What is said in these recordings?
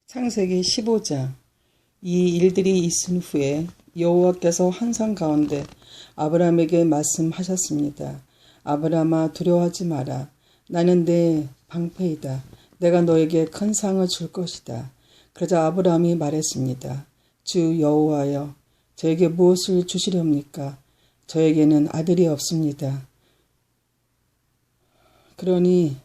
창세기 15장. 이 일들이 있은 후에 여호와께서 환상 가운데 아브라함에게 말씀하셨습니다. 아브라함아, 두려워하지 마라. 나는 내 방패이다. 내가 너에게 큰 상을 줄 것이다. 그러자 아브라함이 말했습니다. 주 여호와여, 저에게 무엇을 주시렵니까? 저에게는 아들이 없습니다. 그러니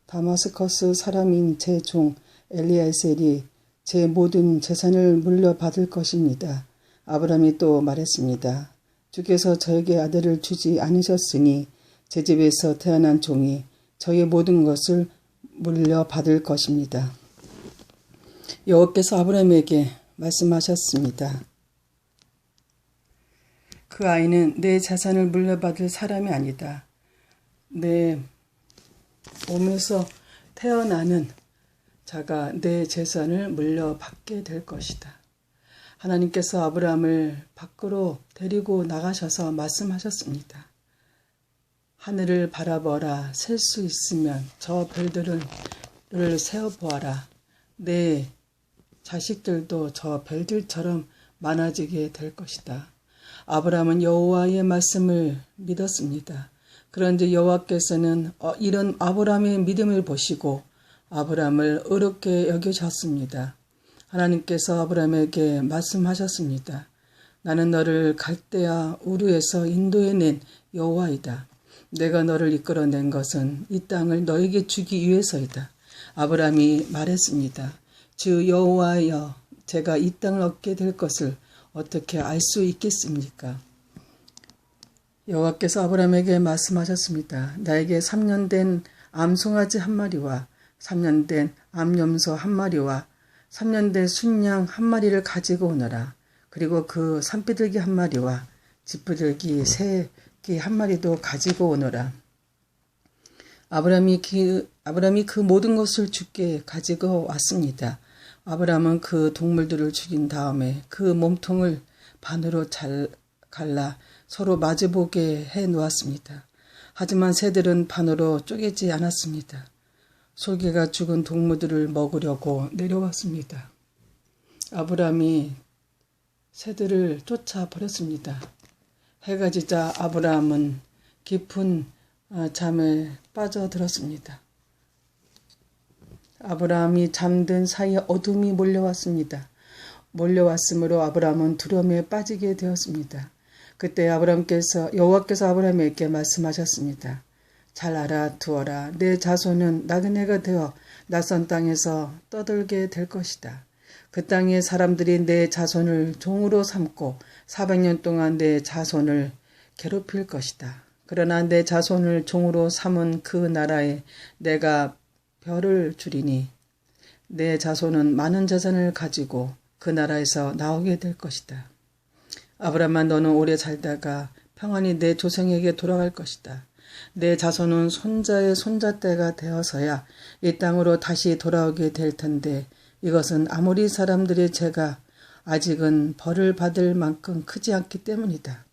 다마스커스 사람인 제 종 엘리에셀이 제 모든 재산을 물려받을 것입니다. 아브라함이 또 말했습니다. 주께서 저에게 아들을 주지 않으셨으니 제 집에서 태어난 종이 저의 모든 것을 물려받을 것입니다. 여호와께서 아브라함에게 말씀하셨습니다. 그 아이는 내 재산을 물려받을 사람이 아니다. 내 몸에서 태어나는 자가 내 재산을 물려받게 될 것이다. 하나님께서 아브라함을 밖으로 데리고 나가셔서 말씀하셨습니다. 하늘을 바라보라. 셀 수 있으면 저 별들을 세어보아라. 내 자식들도 저 별들처럼 많아지게 될 것이다. 아브라함은 여호와의 말씀을 믿었습니다. 그런데 여호와께서는 이런 아브라함의 믿음을 보시고 아브라함을 의롭게 여기셨습니다. 하나님께서 아브라함에게 말씀하셨습니다. 나는 너를 갈대아 우르에서 인도해낸 여호와이다. 내가 너를 이끌어낸 것은 이 땅을 너에게 주기 위해서이다. 아브라함이 말했습니다. 주 여호와여, 제가 이 땅을 얻게 될 것을 어떻게 알 수 있겠습니까? 여호와께서 아브라함에게 말씀하셨습니다. 나에게 3년 된 암송아지 한 마리와 3년 된 암염소 한 마리와 3년 된 순양 한 마리를 가지고 오너라. 그리고 그 산비둘기 한 마리와 집비둘기 새끼 한 마리도 가지고 오너라. 아브라함이 그 모든 것을 주께 가지고 왔습니다. 아브라함은 그 동물들을 죽인 다음에 그 몸통을 반으로 갈라 서로 마주보게 해 놓았습니다. 하지만 새들은 반으로 쪼개지 않았습니다. 솔개가 죽은 동물들을 먹으려고 내려왔습니다. 아브라함이 새들을 쫓아버렸습니다. 해가 지자 아브라함은 깊은 잠에 빠져들었습니다. 아브라함이 잠든 사이에 어둠이 몰려왔습니다. 몰려왔으므로 아브라함은 두려움에 빠지게 되었습니다. 그때 여호와께서 아브라함에게 말씀하셨습니다. 잘 알아두어라. 내 자손은 나그네가 되어 낯선 땅에서 떠들게 될 것이다. 그 땅의 사람들이 내 자손을 종으로 삼고 400년 동안 내 자손을 괴롭힐 것이다. 그러나 내 자손을 종으로 삼은 그 나라에 내가 별을 주리니 내 자손은 많은 재산을 가지고 그 나라에서 나오게 될 것이다. 아브라함아, 너는 오래 살다가 평안히 내 조상에게 돌아갈 것이다. 내 자손은 손자의 손자때가 되어서야 이 땅으로 다시 돌아오게 될 텐데 이것은 아모리 사람들의 죄가 아직은 벌을 받을 만큼 크지 않기 때문이다.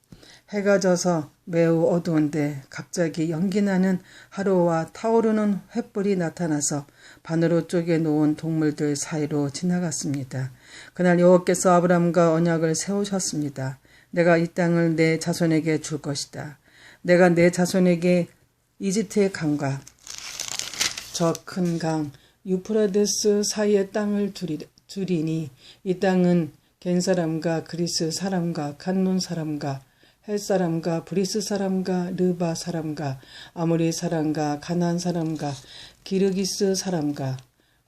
해가 져서 매우 어두운데 갑자기 연기나는 하루와 타오르는 횃불이 나타나서 반으로 쪼개놓은 동물들 사이로 지나갔습니다. 그날 여호와께서 아브라함과 언약을 세우셨습니다. 내가 이 땅을 내 자손에게 줄 것이다. 내가 내 자손에게 이집트의 강과 저 큰 강 유프라데스 사이의 땅을 주리니 이 땅은 겐 사람과 그리스 사람과 간논 사람과 헬 사람과 브리스 사람과 르바 사람과 아모리 사람과 가나안 사람과 기르기스 사람과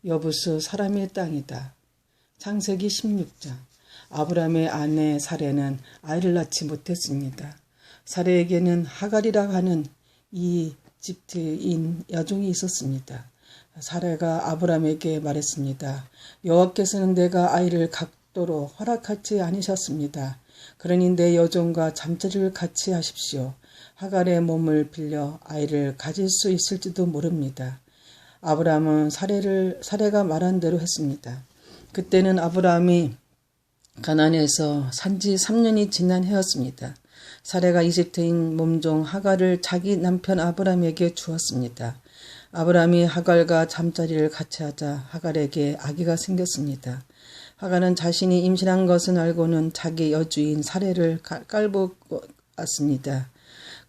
여부스 사람의 땅이다. 창세기 16장. 아브라함의 아내 사레는 아이를 낳지 못했습니다. 사레에게는 하갈이라 하는 이집트인 여종이 있었습니다. 사레가 아브라함에게 말했습니다. 여호와께서는 내가 아이를 갖도록 허락하지 않으셨습니다. 그러니 내 여종과 잠자리를 같이 하십시오. 하갈의 몸을 빌려 아이를 가질 수 있을지도 모릅니다. 아브라함은 사레가 말한 대로 했습니다. 그때는 아브라함이 가나안에서 산지 3년이 지난 해였습니다. 사레가 이집트인 몸종 하갈을 자기 남편 아브라함에게 주었습니다. 아브라함이 하갈과 잠자리를 같이 하자 하갈에게 아기가 생겼습니다. 하갈은 자신이 임신한 것은 알고는 자기 여주인 사레를 깔고 왔습니다.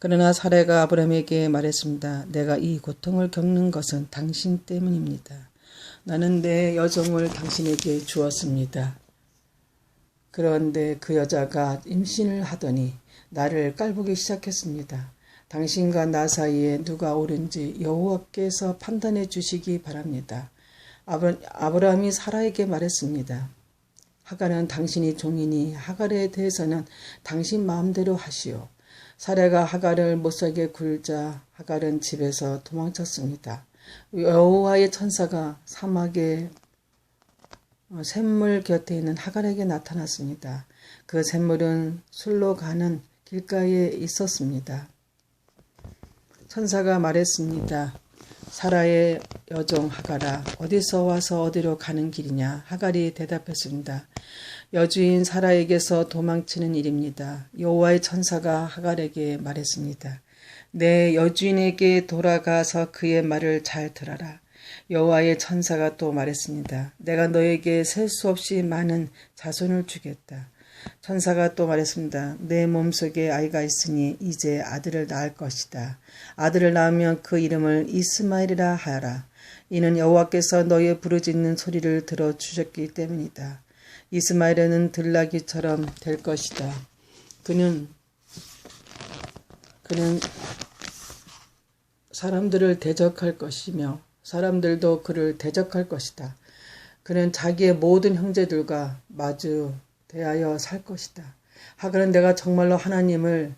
그러나 사레가 아브라함에게 말했습니다. 내가 이 고통을 겪는 것은 당신 때문입니다. 나는 내 여종을 당신에게 주었습니다. 그런데 그 여자가 임신을 하더니 나를 깔보기 시작했습니다. 당신과 나 사이에 누가 옳은지 여호와께서 판단해 주시기 바랍니다. 아브라함이 사라에게 말했습니다. 하갈은 당신이 종이니 하갈에 대해서는 당신 마음대로 하시오. 사라가 하갈을 못살게 굴자 하갈은 집에서 도망쳤습니다. 여호와의 천사가 사막의 샘물 곁에 있는 하갈에게 나타났습니다. 그 샘물은 술로 가는 길가에 있었습니다. 천사가 말했습니다. 사라의 여종 하갈아, 어디서 와서 어디로 가는 길이냐? 하갈이 대답했습니다. 여주인 사라에게서 도망치는 일입니다. 여호와의 천사가 하갈에게 말했습니다. 내 여주인에게 돌아가서 그의 말을 잘 들어라. 여호와의 천사가 또 말했습니다. 내가 너에게 셀 수 없이 많은 자손을 주겠다. 천사가 또 말했습니다. 내 몸속에 아이가 있으니 이제 아들을 낳을 것이다. 아들을 낳으면 그 이름을 이스마엘이라 하여라. 이는 여호와께서 너의 부르짖는 소리를 들어주셨기 때문이다. 이스마엘은 들나귀처럼 될 것이다. 그는 사람들을 대적할 것이며 사람들도 그를 대적할 것이다. 그는 자기의 모든 형제들과 마주 대하여 살 것이다. 하갈은 내가 정말로 하나님을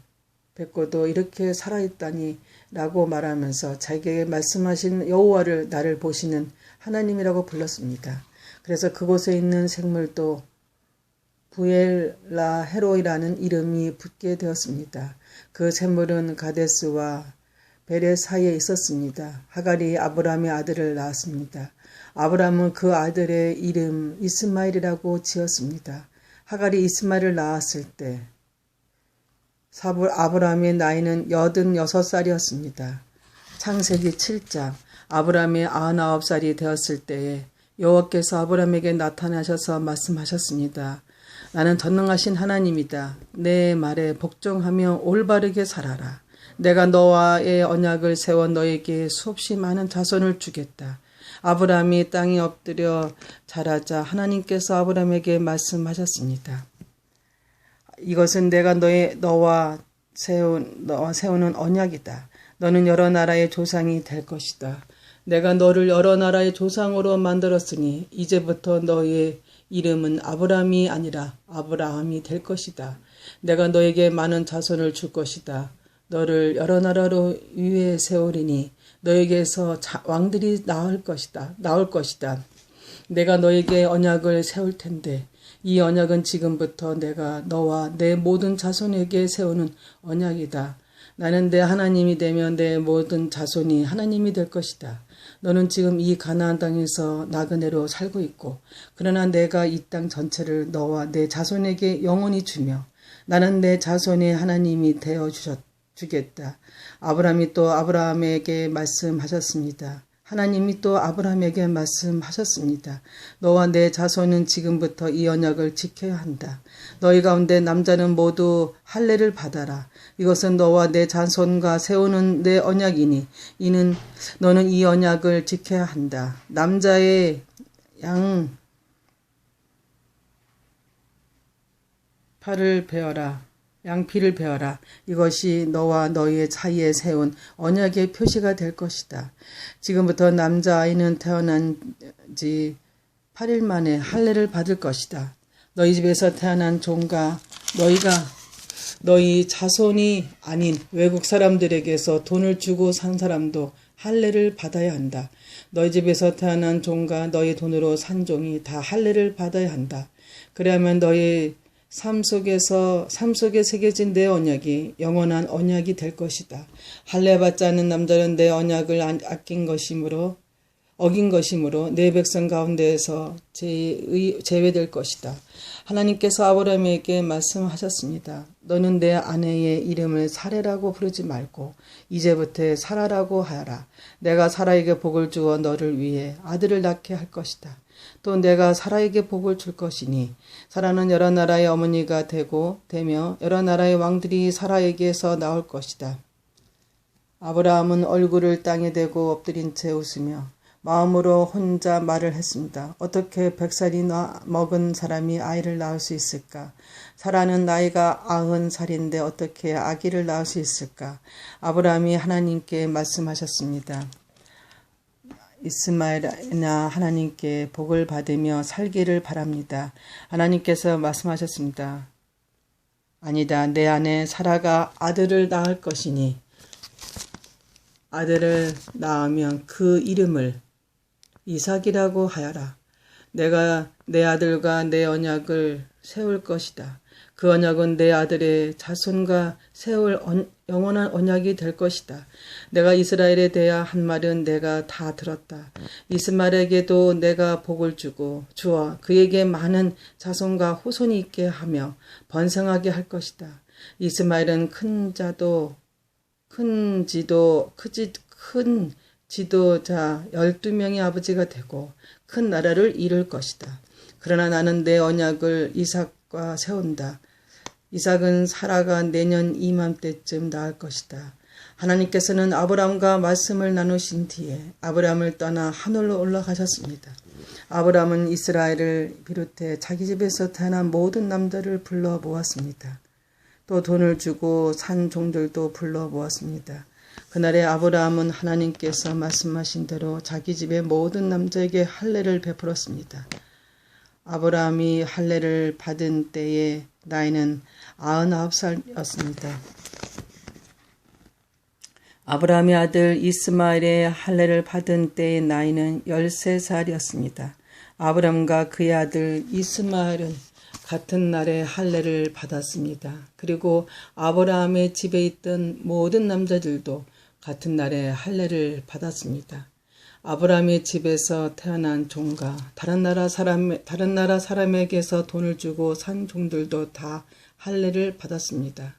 뵙고도 이렇게 살아있다니 라고 말하면서 자기에게 말씀하신 여호와를 나를 보시는 하나님이라고 불렀습니다. 그래서 그곳에 있는 생물도 부엘라 헤로이라는 이름이 붙게 되었습니다. 그 샘물은 가데스와 베레 사이에 있었습니다. 하갈이 아브라함의 아들을 낳았습니다. 아브라함은 그 아들의 이름 이스마엘이라고 지었습니다. 하갈이 이스마엘을 낳았을 때 아브라함의 나이는 86살이었습니다. 창세기 7장 아브라함이 99살이 되었을 때에 여호와께서 아브라함에게 나타나셔서 말씀하셨습니다. 나는 전능하신 하나님이다. 내 말에 복종하며 올바르게 살아라. 내가 너와의 언약을 세워 너에게 수없이 많은 자손을 주겠다. 아브라함이 땅에 엎드려 자라자 하나님께서 아브라함에게 말씀하셨습니다. 이것은 내가 너와 세우는 언약이다. 너는 여러 나라의 조상이 될 것이다. 내가 너를 여러 나라의 조상으로 만들었으니 이제부터 너의 이름은 아브라함이 아니라 아브라함이 될 것이다. 내가 너에게 많은 자손을 줄 것이다. 너를 여러 나라로 위에 세우리니 너에게서 왕들이 나올 것이다. 내가 너에게 언약을 세울 텐데 이 언약은 지금부터 내가 너와 내 모든 자손에게 세우는 언약이다. 나는 내 하나님이 되면 내 모든 자손이 하나님이 될 것이다. 너는 지금 이 가나안 땅에서 나그네로 살고 있고 그러나 내가 이 땅 전체를 너와 내 자손에게 영원히 주며 나는 내 자손의 하나님이 되어 주겠다. 아브라함이 또 아브라함에게 말씀하셨습니다. 하나님이 또 아브라함에게 말씀하셨습니다. 너와 내 자손은 지금부터 이 언약을 지켜야 한다. 너희 가운데 남자는 모두 할례를 받아라. 이것은 너와 내 자손과 세우는 내 언약이니 이는 너는 이 언약을 지켜야 한다. 남자의 양피를 베어라. 이것이 너와 너희의 사이에 세운 언약의 표시가 될 것이다. 지금부터 남자아이는 태어난 지 8일 만에 할례를 받을 것이다. 너희 집에서 태어난 종과 너희 자손이 아닌 외국 사람들에게서 돈을 주고 산 사람도 할례를 받아야 한다. 너희 집에서 태어난 종과 너희 돈으로 산 종이 다 할례를 받아야 한다. 그래야만 너희 삶 속에 새겨진 내 언약이 영원한 언약이 될 것이다. 할례 받지 않는 남자는 내 언약을 아낀 것이므로 어긴 것이므로 내 백성 가운데에서 제외될 것이다. 하나님께서 아브라함에게 말씀하셨습니다. 너는 내 아내의 이름을 사레라고 부르지 말고 이제부터 사라라고 하여라. 내가 사라에게 복을 주어 너를 위해 아들을 낳게 할 것이다. 또 내가 사라에게 복을 줄 것이니 사라는 여러 나라의 어머니가 되며 여러 나라의 왕들이 사라에게서 나올 것이다. 아브라함은 얼굴을 땅에 대고 엎드린 채 웃으며 마음으로 혼자 말을 했습니다. 어떻게 100살이 먹은 사람이 아이를 낳을 수 있을까? 사라는 나이가 90살인데 어떻게 아기를 낳을 수 있을까? 아브라함이 하나님께 말씀하셨습니다. 이스마엘이나 하나님께 복을 받으며 살기를 바랍니다. 하나님께서 말씀하셨습니다. 아니다. 내 아내 사라가 아들을 낳을 것이니 아들을 낳으면 그 이름을 이삭이라고 하여라. 내가 내 아들과 내 언약을 세울 것이다. 그 언약은 내 아들의 자손과 세울 영원한 언약이 될 것이다. 내가 이스라엘에 대하여 한 말은 내가 다 들었다. 이스마엘에게도 내가 복을 주어 그에게 많은 자손과 후손이 있게 하며 번성하게 할 것이다. 이스마엘은 큰 지도자 12명의 아버지가 되고 큰 나라를 이룰 것이다. 그러나 나는 내 언약을 이삭과 세운다. 이삭은 사라가 내년 이맘때쯤 낳을 것이다. 하나님께서는 아브라함과 말씀을 나누신 뒤에 아브라함을 떠나 하늘로 올라가셨습니다. 아브라함은 이스라엘을 비롯해 자기 집에서 태어난 모든 남자를 불러 모았습니다. 또 돈을 주고 산 종들도 불러 모았습니다. 그날에 아브라함은 하나님께서 말씀하신 대로 자기 집의 모든 남자에게 할례를 베풀었습니다. 아브라함이 할례를 받은 때의 나이는 99살이었습니다. 아브라함의 아들 이스마엘의 할례를 받은 때의 나이는 13살이었습니다. 아브라함과 그의 아들 이스마엘은 같은 날에 할례를 받았습니다. 그리고 아브라함의 집에 있던 모든 남자들도 같은 날에 할례를 받았습니다. 아브라함의 집에서 태어난 종과 다른 나라 사람에게서 돈을 주고 산 종들도 다 할례를 받았습니다.